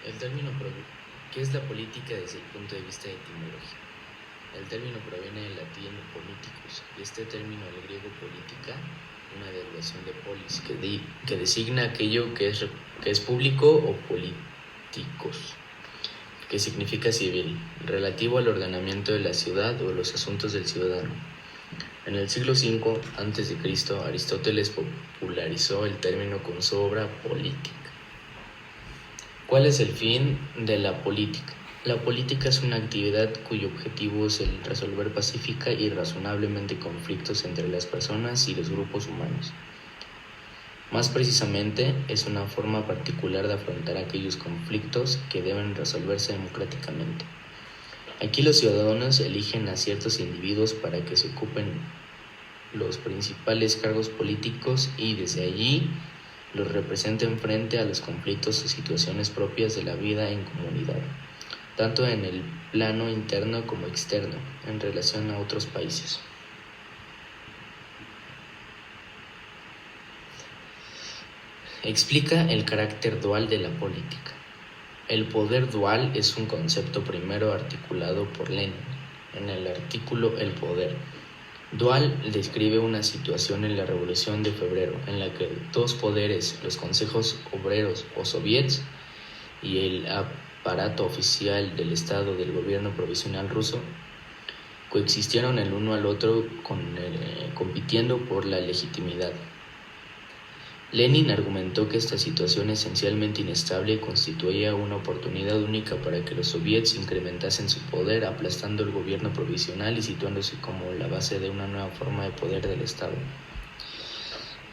El término ¿Qué es la política desde el punto de vista etimológico? El término proviene del latín politicus, y este término al griego política, una derivación de polis, que designa aquello que es público, o políticos, que significa civil, relativo al ordenamiento de la ciudad o los asuntos del ciudadano. En el siglo V a.C., Aristóteles popularizó el término con su obra Política. ¿Cuál es el fin de la política? La política es una actividad cuyo objetivo es el resolver pacífica y razonablemente conflictos entre las personas y los grupos humanos. Más precisamente, es una forma particular de afrontar aquellos conflictos que deben resolverse democráticamente. Aquí los ciudadanos eligen a ciertos individuos para que se ocupen los principales cargos políticos y desde allí los representen frente a los conflictos o situaciones propias de la vida en comunidad, tanto en el plano interno como externo, en relación a otros países. Explica el carácter dual de la política. El poder dual es un concepto primero articulado por Lenin en el artículo El poder. Dual describe una situación en la Revolución de Febrero en la que dos poderes, los consejos obreros o soviets y el aparato oficial del Estado del gobierno provisional ruso, coexistieron el uno al otro compitiendo por la legitimidad. Lenin argumentó que esta situación esencialmente inestable constituía una oportunidad única para que los soviets incrementasen su poder, aplastando el gobierno provisional y situándose como la base de una nueva forma de poder del Estado.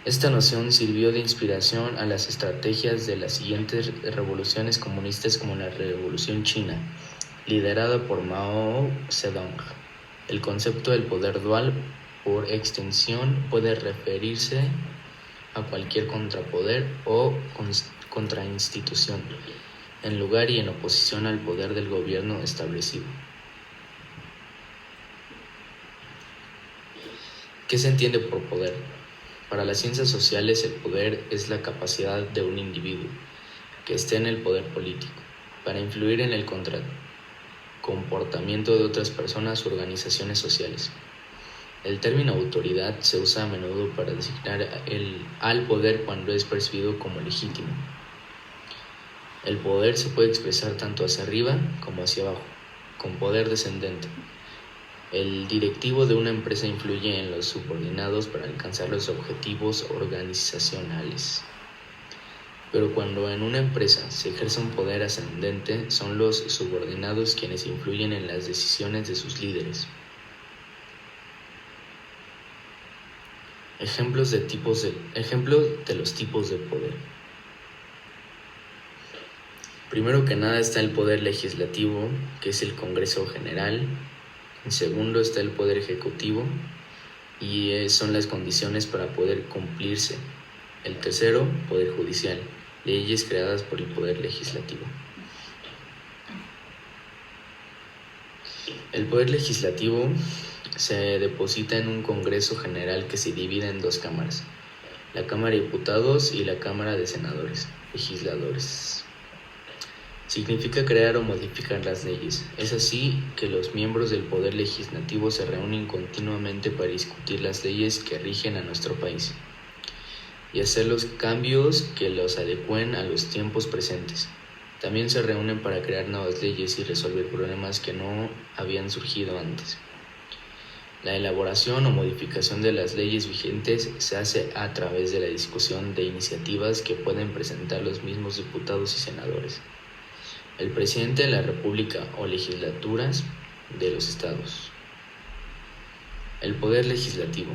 Esta noción sirvió de inspiración a las estrategias de las siguientes revoluciones comunistas, como la Revolución China, liderada por Mao Zedong. El concepto del poder dual, por extensión, puede referirse a cualquier contrapoder o contrainstitución, en lugar y en oposición al poder del gobierno establecido. ¿Qué se entiende por poder? Para las ciencias sociales, el poder es la capacidad de un individuo que esté en el poder político para influir en el comportamiento de otras personas u organizaciones sociales. El término autoridad se usa a menudo para designar al poder cuando es percibido como legítimo. El poder se puede expresar tanto hacia arriba como hacia abajo, con poder descendente. El directivo de una empresa influye en los subordinados para alcanzar los objetivos organizacionales. Pero cuando en una empresa se ejerce un poder ascendente, son los subordinados quienes influyen en las decisiones de sus líderes. Ejemplos de los tipos de poder. Primero que nada está el poder legislativo, que es el Congreso General. En segundo está el poder ejecutivo, y son las condiciones para poder cumplirse. El tercero, poder judicial, leyes creadas por el poder legislativo. El poder legislativo se deposita en un Congreso General que se divide en dos cámaras, la Cámara de Diputados y la Cámara de Senadores, legisladores. Significa crear o modificar las leyes. Es así que los miembros del Poder Legislativo se reúnen continuamente para discutir las leyes que rigen a nuestro país y hacer los cambios que los adecúen a los tiempos presentes. También se reúnen para crear nuevas leyes y resolver problemas que no habían surgido antes. La elaboración o modificación de las leyes vigentes se hace a través de la discusión de iniciativas que pueden presentar los mismos diputados y senadores, el presidente de la República o legislaturas de los estados. El poder legislativo.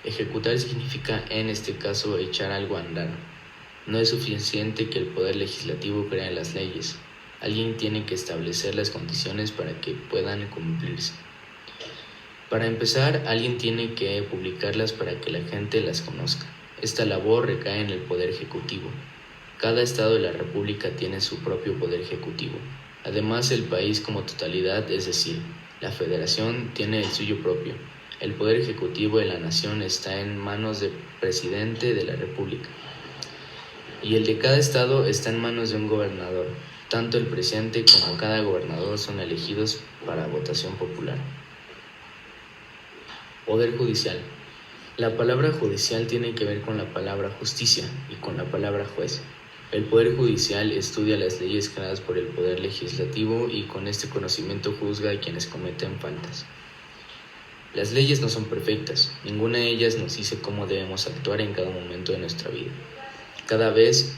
Ejecutar significa, en este caso, echar algo a andar. No es suficiente que el poder legislativo cree las leyes. Alguien tiene que establecer las condiciones para que puedan cumplirse. Para empezar, alguien tiene que publicarlas para que la gente las conozca. Esta labor recae en el poder ejecutivo. Cada estado de la República tiene su propio poder ejecutivo. Además, el país como totalidad, es decir, la federación, tiene el suyo propio. El poder ejecutivo de la nación está en manos del presidente de la República, y el de cada estado está en manos de un gobernador. Tanto el presidente como cada gobernador son elegidos para votación popular. Poder judicial. La palabra judicial tiene que ver con la palabra justicia y con la palabra juez. El Poder Judicial estudia las leyes creadas por el Poder Legislativo y con este conocimiento juzga a quienes cometen faltas. Las leyes no son perfectas, ninguna de ellas nos dice cómo debemos actuar en cada momento de nuestra vida. Cada vez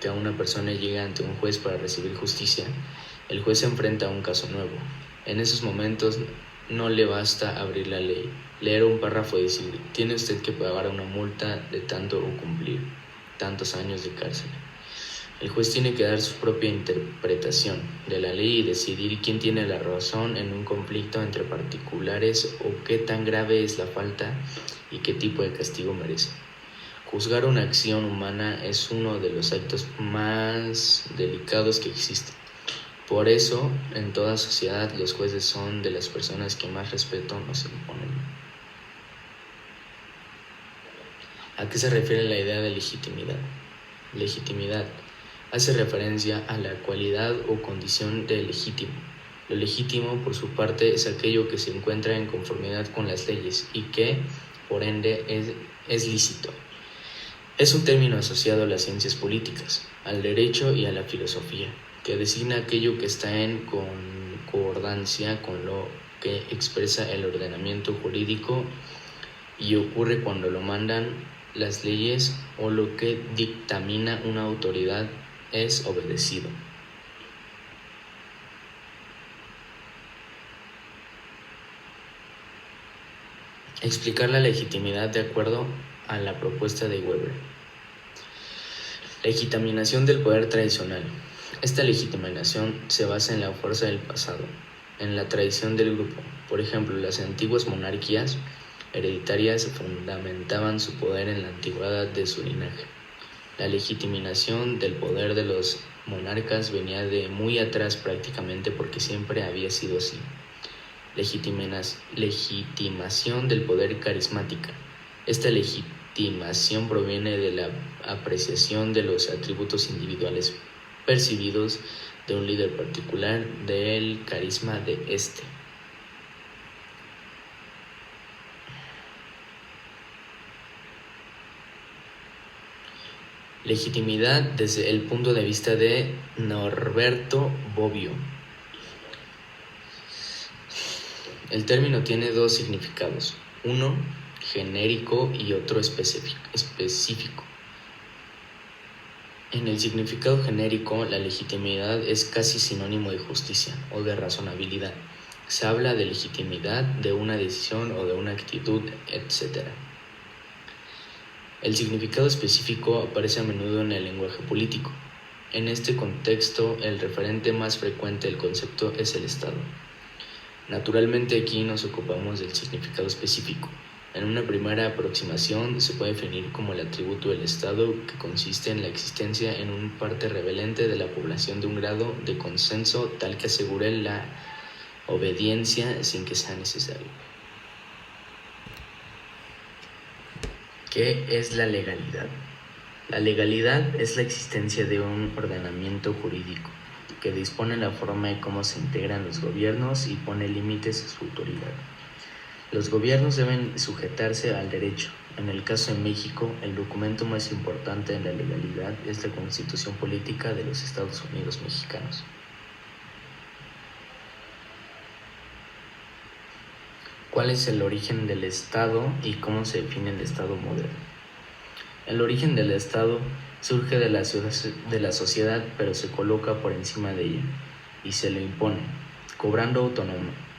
que una persona llega ante un juez para recibir justicia, el juez se enfrenta a un caso nuevo. En esos momentos no le basta abrir la ley, leer un párrafo y decir, tiene usted que pagar una multa de tanto o cumplir tantos años de cárcel. El juez tiene que dar su propia interpretación de la ley y decidir quién tiene la razón en un conflicto entre particulares o qué tan grave es la falta y qué tipo de castigo merece. Juzgar una acción humana es uno de los actos más delicados que existen. Por eso, en toda sociedad, los jueces son de las personas que más respeto nos imponen. ¿A qué se refiere la idea de legitimidad? Legitimidad hace referencia a la cualidad o condición de legítimo. Lo legítimo, por su parte, es aquello que se encuentra en conformidad con las leyes y que, por ende, es lícito. Es un término asociado a las ciencias políticas, al derecho y a la filosofía, que designa aquello que está en concordancia con lo que expresa el ordenamiento jurídico y ocurre cuando lo mandan las leyes o lo que dictamina una autoridad es obedecido. Explicar la legitimidad de acuerdo a la propuesta de Weber. Legitimación del poder tradicional. Esta legitimación se basa en la fuerza del pasado, en la tradición del grupo. Por ejemplo, las antiguas monarquías hereditarias fundamentaban su poder en la antigüedad de su linaje. La legitimación del poder de los monarcas venía de muy atrás prácticamente porque siempre había sido así. Legitimación del poder carismática. Esta legitimación proviene de la apreciación de los atributos individuales percibidos de un líder particular, del carisma de éste. Legitimidad desde el punto de vista de Norberto Bobbio. El término tiene dos significados, uno genérico y otro específico. En el significado genérico, la legitimidad es casi sinónimo de justicia o de razonabilidad. Se habla de legitimidad de una decisión o de una actitud, etc. El significado específico aparece a menudo en el lenguaje político. En este contexto, el referente más frecuente del concepto es el Estado. Naturalmente, aquí nos ocupamos del significado específico. En una primera aproximación se puede definir como el atributo del Estado, que consiste en la existencia en una parte rebelente de la población de un grado de consenso tal que asegure la obediencia sin que sea necesario. ¿Qué es la legalidad? La legalidad es la existencia de un ordenamiento jurídico que dispone la forma de cómo se integran los gobiernos y pone límites a su autoridad. Los gobiernos deben sujetarse al derecho. En el caso de México, el documento más importante de la legalidad es la Constitución Política de los Estados Unidos Mexicanos. ¿Cuál es el origen del Estado y cómo se define el Estado moderno? El origen del Estado surge de la sociedad, pero se coloca por encima de ella y se lo impone, cobrando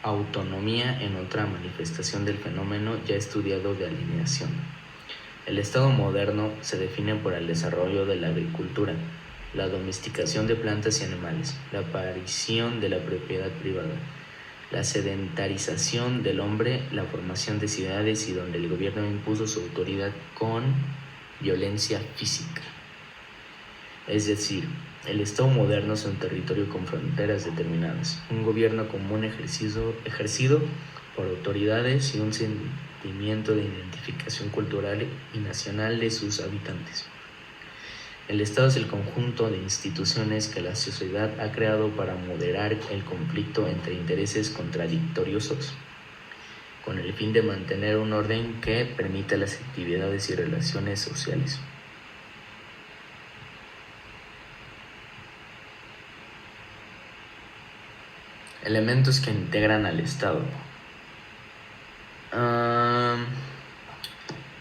autonomía en otra manifestación del fenómeno ya estudiado de alienación. El Estado moderno se define por el desarrollo de la agricultura, la domesticación de plantas y animales, la aparición de la propiedad privada, la sedentarización del hombre, la formación de ciudades y donde el gobierno impuso su autoridad con violencia física. Es decir, el Estado moderno es un territorio con fronteras determinadas, un gobierno común ejercido por autoridades y un sentimiento de identificación cultural y nacional de sus habitantes. El Estado es el conjunto de instituciones que la sociedad ha creado para moderar el conflicto entre intereses contradictorios con el fin de mantener un orden que permita las actividades y relaciones sociales. Elementos que integran al Estado.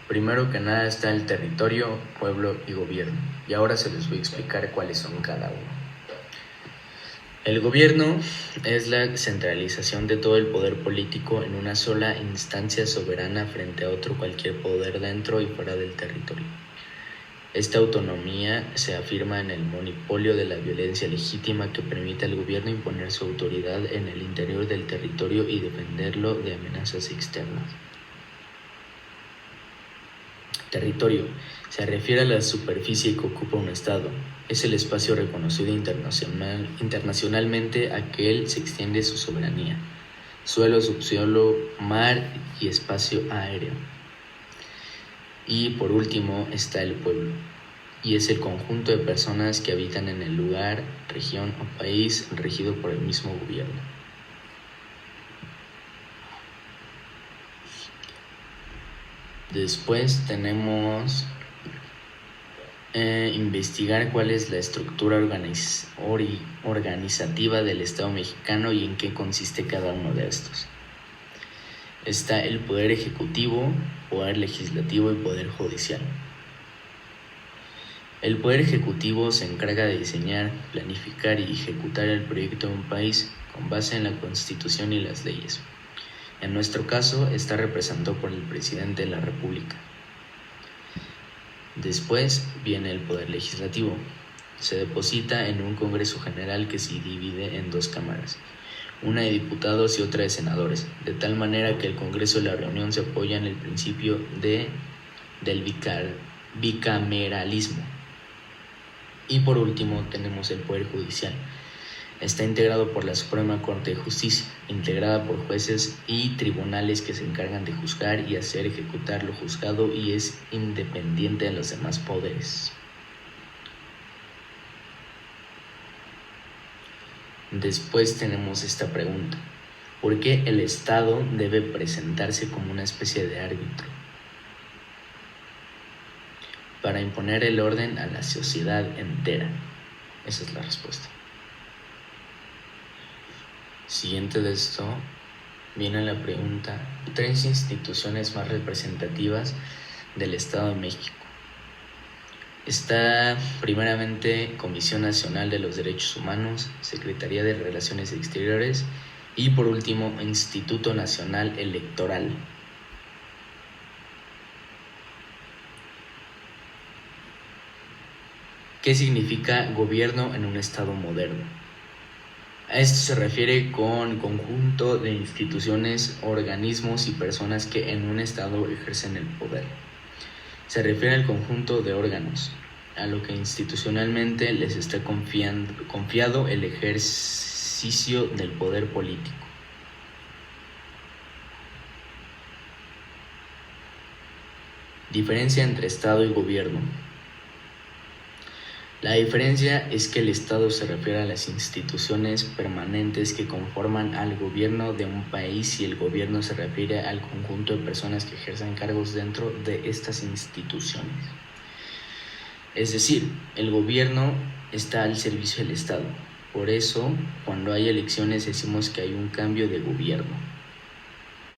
Primero que nada está el territorio, pueblo y gobierno. Y ahora se les voy a explicar cuáles son cada uno. El gobierno es la centralización de todo el poder político en una sola instancia soberana frente a otro cualquier poder dentro y fuera del territorio. Esta autonomía se afirma en el monopolio de la violencia legítima que permite al gobierno imponer su autoridad en el interior del territorio y defenderlo de amenazas externas. Territorio se refiere a la superficie que ocupa un estado. Es el espacio reconocido internacionalmente a que él se extiende su soberanía. Suelo, subsuelo, mar y espacio aéreo. Y por último está el pueblo, y es el conjunto de personas que habitan en el lugar, región o país regido por el mismo gobierno. Después tenemos investigar cuál es la estructura organizativa del Estado mexicano y en qué consiste cada uno de estos. Está el poder ejecutivo, poder legislativo y poder judicial. El poder ejecutivo se encarga de diseñar, planificar y ejecutar el proyecto de un país con base en la Constitución y las leyes. En nuestro caso está representado por el presidente de la República. Después viene el poder legislativo. Se deposita en un Congreso General que se divide en dos cámaras, una de diputados y otra de senadores, de tal manera que el Congreso y la reunión se apoyan en el principio del bicameralismo. Y por último tenemos el Poder Judicial. Está integrado por la Suprema Corte de Justicia, integrada por jueces y tribunales que se encargan de juzgar y hacer ejecutar lo juzgado y es independiente de los demás poderes. Después tenemos esta pregunta: ¿por qué el Estado debe presentarse como una especie de árbitro? Para imponer el orden a la sociedad entera. Esa es la respuesta. Siguiente de esto viene la pregunta: 3 instituciones más representativas del Estado de México. Está primeramente Comisión Nacional de los Derechos Humanos, Secretaría de Relaciones Exteriores y por último Instituto Nacional Electoral. ¿Qué significa gobierno en un Estado moderno? A esto se refiere con conjunto de instituciones, organismos y personas que en un Estado ejercen el poder. Se refiere al conjunto de órganos, a lo que institucionalmente les está confiado el ejercicio del poder político. Diferencia entre Estado y gobierno. La diferencia es que el Estado se refiere a las instituciones permanentes que conforman al gobierno de un país y el gobierno se refiere al conjunto de personas que ejercen cargos dentro de estas instituciones. Es decir, el gobierno está al servicio del Estado. Por eso, cuando hay elecciones decimos que hay un cambio de gobierno.